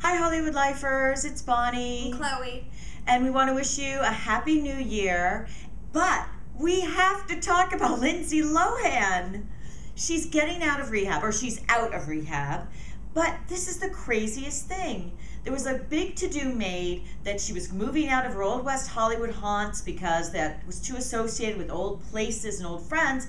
Hi, Hollywood Lifers. It's Bonnie. And Chloe. And we want to wish you a happy new year. But we have to talk about Lindsay Lohan. She's getting out of rehab, or she's out of rehab. But this is the craziest thing. There was a big to-do made that she was moving out of her old West Hollywood haunts because that was too associated with old places and old friends.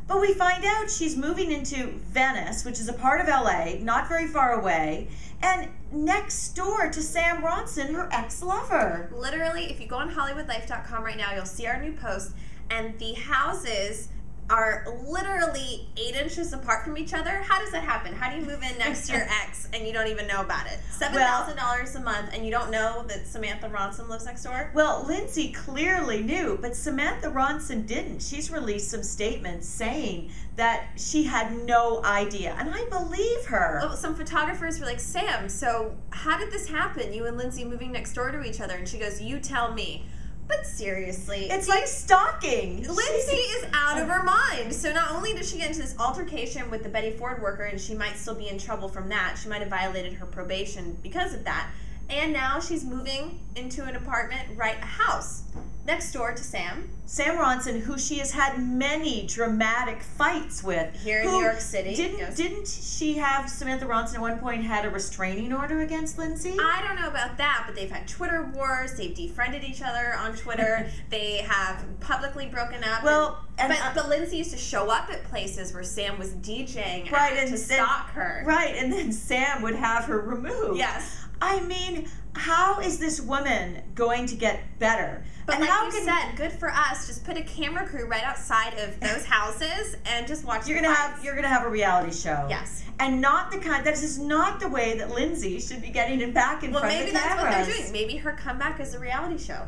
But we find out she's moving into Venice, which is a part of LA, not very far away, and next door to Sam Ronson, her ex-lover. Literally, if you go on HollywoodLife.com right now, you'll see our new post, and the houses are literally 8 inches apart from each other. How does that happen? How do you move in next to your ex and you don't even know about it? $7,000 a month and you don't know that Samantha Ronson lives next door? Well, Lindsay clearly knew, but Samantha Ronson didn't. She's released some statements saying that she had no idea, and I believe her. Well, some photographers were like, Sam, so how did this happen? You and Lindsay moving next door to each other? And she goes, you tell me. But seriously, it's like stalking. Lindsay is out of her mind. So not only did she get into this altercation with the Betty Ford worker, and she might still be in trouble from that, she might have violated her probation because of that, and now she's moving into an apartment, a house, next door to Sam Ronson, who she has had many dramatic fights with. Here in New York City. Didn't she have, Samantha Ronson at one point had a restraining order against Lindsay? I don't know about that, but they've had Twitter wars, they've defriended each other on Twitter, they have publicly broken up. Well, but Lindsay used to show up at places where Sam was DJing to stalk her. Right, and then Sam would have her removed. Yes. I mean, how is this woman going to get better? But and like how you said, good for us. Just put a camera crew right outside of those houses and just watch. You're gonna have a reality show. Yes. And not the kind. That is not the way that Lindsay should be getting it back in front of the cameras. Well, maybe that's what they're doing. Maybe her comeback is a reality show.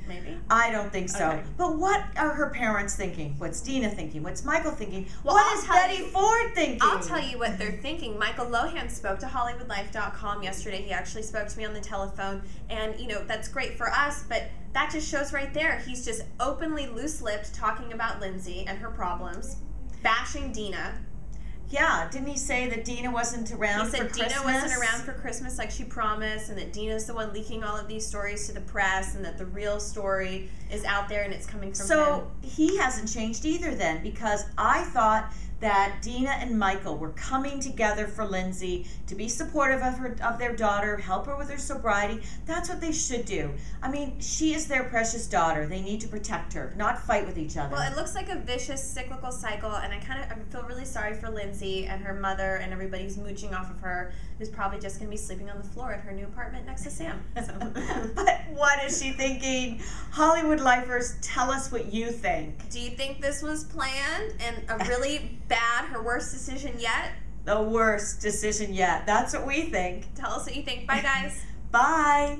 Maybe. I don't think so. Okay. But what are her parents thinking? What's Dina thinking? What's Michael thinking? Well, what is Betty Ford thinking? I'll tell you what they're thinking. Michael Lohan spoke to HollywoodLife.com yesterday. He actually spoke to me on the telephone. And, you know, that's great for us, but that just shows right there. He's just openly loose-lipped talking about Lindsay and her problems, bashing Dina. Yeah, didn't he say that Dina wasn't around for Christmas? He said Dina wasn't around for Christmas like she promised, and that Dina's the one leaking all of these stories to the press, and that the real story is out there and it's coming from him. So he hasn't changed either then, because I thought that Dina and Michael were coming together for Lindsay to be supportive of their daughter, help her with her sobriety. That's what they should do. I mean, she is their precious daughter. They need to protect her, not fight with each other. Well, it looks like a vicious cyclical cycle, and I feel really sorry for Lindsay and her mother and everybody who's mooching off of her, who's probably just going to be sleeping on the floor at her new apartment next to Sam. But what is she thinking? Hollywood Lifers, tell us what you think. Do you think this was planned and a really bad, her worst decision yet? The worst decision yet. That's what we think. Tell us what you think. Bye, guys. Bye.